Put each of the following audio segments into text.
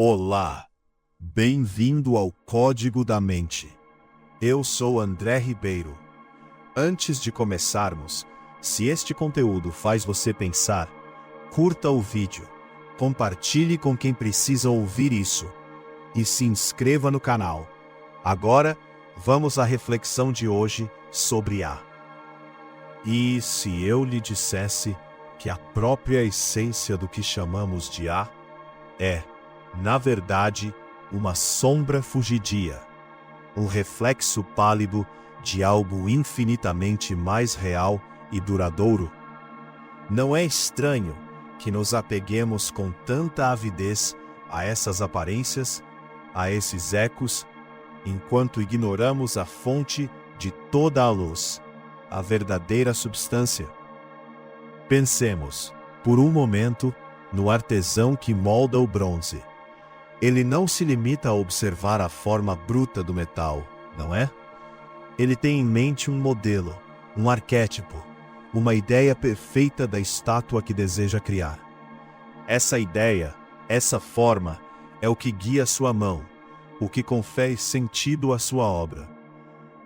Olá, bem-vindo ao Código da Mente. Eu sou André Ribeiro. Antes de começarmos, se este conteúdo faz você pensar, curta o vídeo, compartilhe com quem precisa ouvir isso e se inscreva no canal. Agora, vamos à reflexão de hoje sobre A. E se eu lhe dissesse que a própria essência do que chamamos de A é, na verdade, uma sombra fugidia, um reflexo pálido de algo infinitamente mais real e duradouro? Não é estranho que nos apeguemos com tanta avidez a essas aparências, a esses ecos, enquanto ignoramos a fonte de toda a luz, a verdadeira substância. Pensemos, por um momento, no artesão que molda o bronze. Ele não se limita a observar a forma bruta do metal, não é? Ele tem em mente um modelo, um arquétipo, uma ideia perfeita da estátua que deseja criar. Essa ideia, essa forma, é o que guia sua mão, o que confere sentido à sua obra.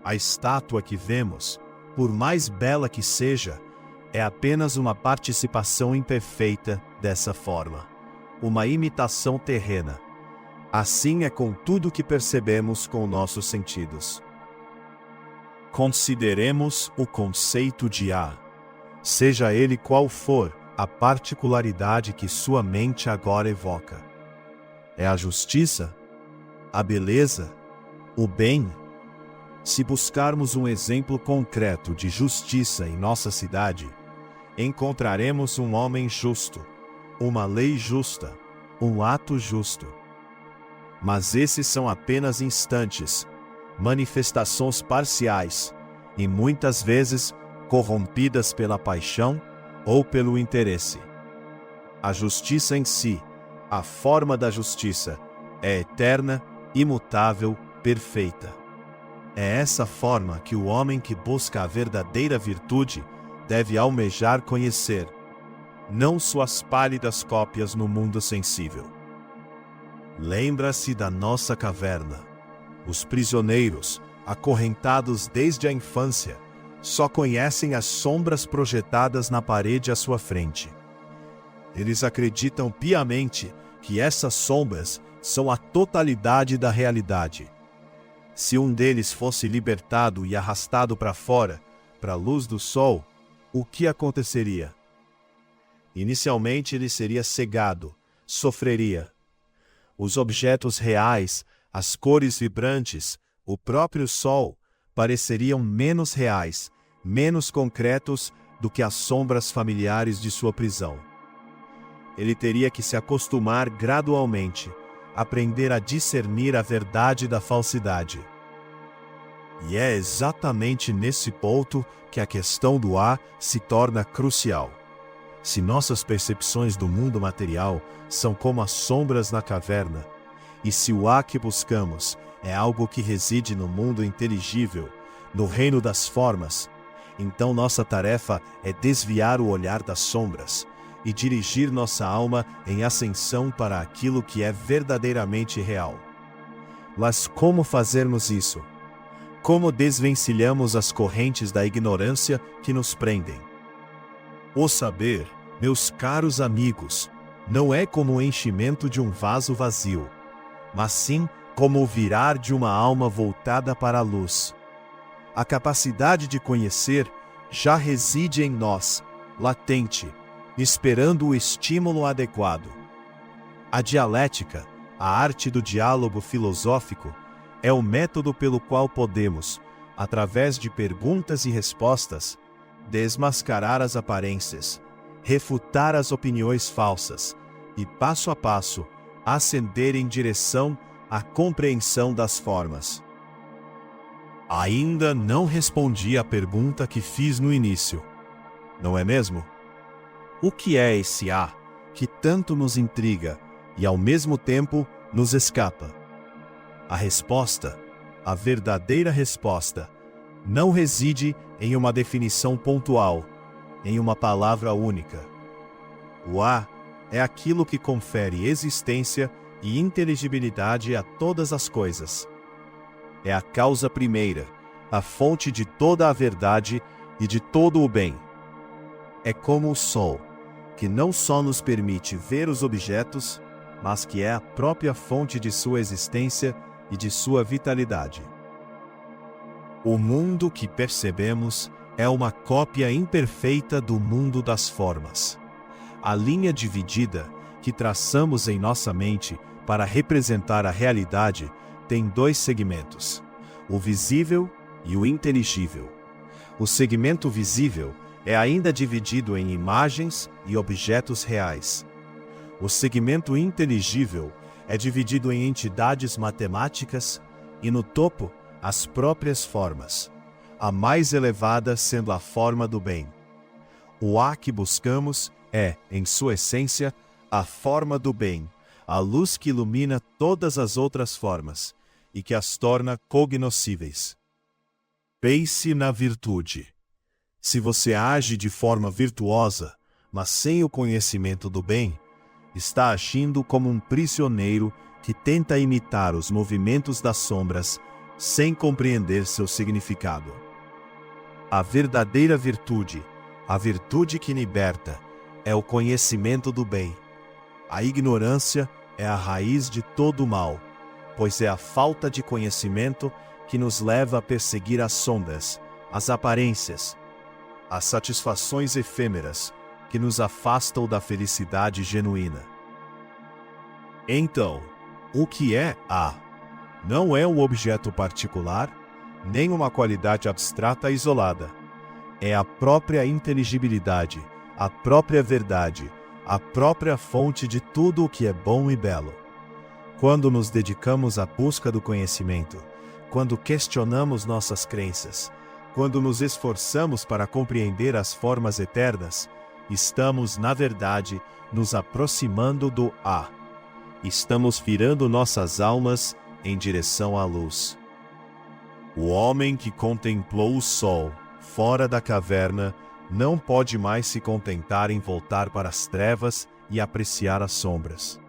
A estátua que vemos, por mais bela que seja, é apenas uma participação imperfeita dessa forma, uma imitação terrena. Assim é com tudo que percebemos com nossos sentidos. Consideremos o conceito de A. Seja ele qual for a particularidade que sua mente agora evoca. É a justiça? A beleza? O bem? Se buscarmos um exemplo concreto de justiça em nossa cidade, encontraremos um homem justo, uma lei justa, um ato justo. Mas esses são apenas instantes, manifestações parciais, e muitas vezes corrompidas pela paixão ou pelo interesse. A justiça em si, a forma da justiça, é eterna, imutável, perfeita. É essa forma que o homem que busca a verdadeira virtude deve almejar conhecer, não suas pálidas cópias no mundo sensível. Lembra-se da nossa caverna. Os prisioneiros, acorrentados desde a infância, só conhecem as sombras projetadas na parede à sua frente. Eles acreditam piamente que essas sombras são a totalidade da realidade. Se um deles fosse libertado e arrastado para fora, para a luz do sol, o que aconteceria? Inicialmente ele seria cegado, sofreria. Os objetos reais, as cores vibrantes, o próprio sol, pareceriam menos reais, menos concretos do que as sombras familiares de sua prisão. Ele teria que se acostumar gradualmente, aprender a discernir a verdade da falsidade. E é exatamente nesse ponto que a questão do A se torna crucial. Se nossas percepções do mundo material são como as sombras na caverna, e se o A que buscamos é algo que reside no mundo inteligível, no reino das formas, então nossa tarefa é desviar o olhar das sombras e dirigir nossa alma em ascensão para aquilo que é verdadeiramente real. Mas como fazermos isso? Como desvencilhamos as correntes da ignorância que nos prendem? O saber, meus caros amigos, não é como o enchimento de um vaso vazio, mas sim como o virar de uma alma voltada para a luz. A capacidade de conhecer já reside em nós, latente, esperando o estímulo adequado. A dialética, a arte do diálogo filosófico, é o método pelo qual podemos, através de perguntas e respostas, desmascarar as aparências, refutar as opiniões falsas e, passo a passo, ascender em direção à compreensão das formas. Ainda não respondi à pergunta que fiz no início, não é mesmo? O que é esse A que tanto nos intriga e, ao mesmo tempo, nos escapa? A resposta, a verdadeira resposta, não reside em uma definição pontual, em uma palavra única. O A é aquilo que confere existência e inteligibilidade a todas as coisas. É a causa primeira, a fonte de toda a verdade e de todo o bem. É como o sol, que não só nos permite ver os objetos, mas que é a própria fonte de sua existência e de sua vitalidade. O mundo que percebemos é uma cópia imperfeita do mundo das formas. A linha dividida que traçamos em nossa mente para representar a realidade tem dois segmentos: o visível e o inteligível. O segmento visível é ainda dividido em imagens e objetos reais. O segmento inteligível é dividido em entidades matemáticas e, no topo, as próprias formas, a mais elevada sendo a forma do bem. O A que buscamos é, em sua essência, a forma do bem, a luz que ilumina todas as outras formas e que as torna cognoscíveis. Pense na virtude. Se você age de forma virtuosa, mas sem o conhecimento do bem, está agindo como um prisioneiro que tenta imitar os movimentos das sombras sem compreender seu significado. A verdadeira virtude, a virtude que liberta, é o conhecimento do bem. A ignorância é a raiz de todo o mal, pois é a falta de conhecimento que nos leva a perseguir as sombras, as aparências, as satisfações efêmeras que nos afastam da felicidade genuína. Então, o que é A? Não é um objeto particular, nem uma qualidade abstrata isolada. É a própria inteligibilidade, a própria verdade, a própria fonte de tudo o que é bom e belo. Quando nos dedicamos à busca do conhecimento, quando questionamos nossas crenças, quando nos esforçamos para compreender as formas eternas, estamos, na verdade, nos aproximando do A. Estamos virando nossas almas em direção à luz. O homem que contemplou o sol fora da caverna não pode mais se contentar em voltar para as trevas e apreciar as sombras.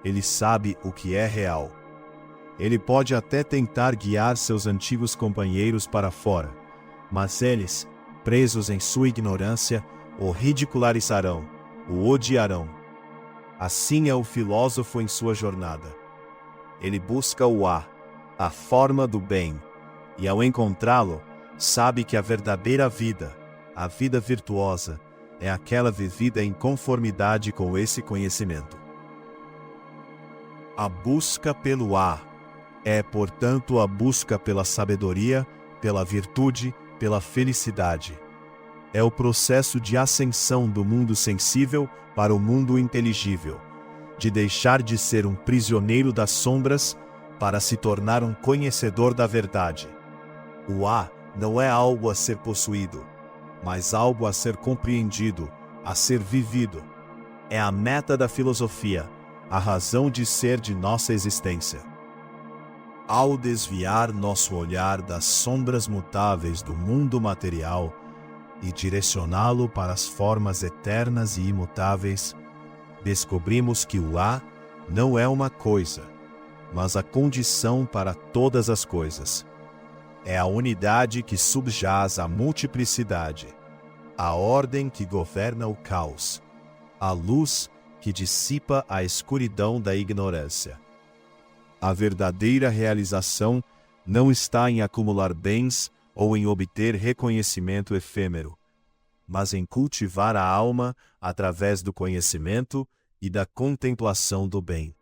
Ele sabe o que é real. Ele pode até tentar guiar seus antigos companheiros para fora, mas eles, presos em sua ignorância, o ridicularizarão, o odiarão. Assim é o filósofo em sua jornada. Ele busca o A, a forma do bem, e ao encontrá-lo, sabe que a verdadeira vida, a vida virtuosa, é aquela vivida em conformidade com esse conhecimento. A busca pelo A é, portanto, a busca pela sabedoria, pela virtude, pela felicidade. É o processo de ascensão do mundo sensível para o mundo inteligível, de deixar de ser um prisioneiro das sombras para se tornar um conhecedor da verdade. O A não é algo a ser possuído, mas algo a ser compreendido, a ser vivido. É a meta da filosofia, a razão de ser de nossa existência. Ao desviar nosso olhar das sombras mutáveis do mundo material e direcioná-lo para as formas eternas e imutáveis, descobrimos que o A não é uma coisa, mas a condição para todas as coisas. É a unidade que subjaz à multiplicidade, a ordem que governa o caos, a luz que dissipa a escuridão da ignorância. A verdadeira realização não está em acumular bens ou em obter reconhecimento efêmero, mas em cultivar a alma através do conhecimento e da contemplação do bem.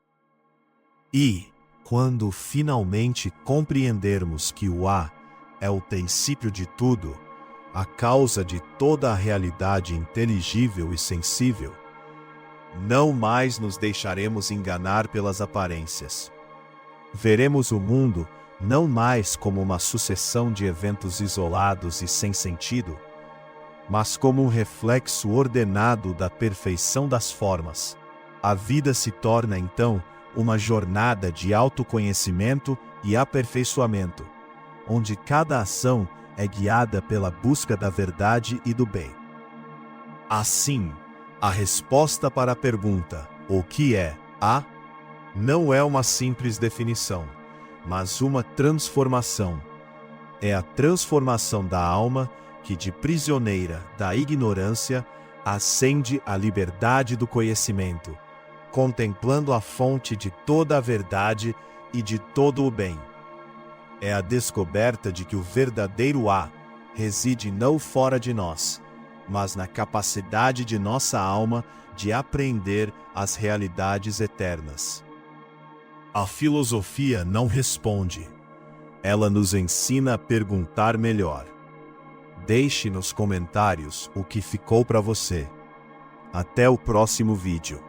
E, quando finalmente compreendermos que o A é o princípio de tudo, a causa de toda a realidade inteligível e sensível, não mais nos deixaremos enganar pelas aparências. Veremos o mundo não mais como uma sucessão de eventos isolados e sem sentido, mas como um reflexo ordenado da perfeição das formas. A vida se torna, então, uma jornada de autoconhecimento e aperfeiçoamento, onde cada ação é guiada pela busca da verdade e do bem. Assim, a resposta para a pergunta, o que é A? não é uma simples definição, mas uma transformação. É a transformação da alma que, de prisioneira da ignorância, ascende à liberdade do conhecimento, contemplando a fonte de toda a verdade e de todo o bem. É a descoberta de que o verdadeiro A reside não fora de nós, mas na capacidade de nossa alma de apreender as realidades eternas. A filosofia não responde. Ela nos ensina a perguntar melhor. Deixe nos comentários o que ficou para você. Até o próximo vídeo.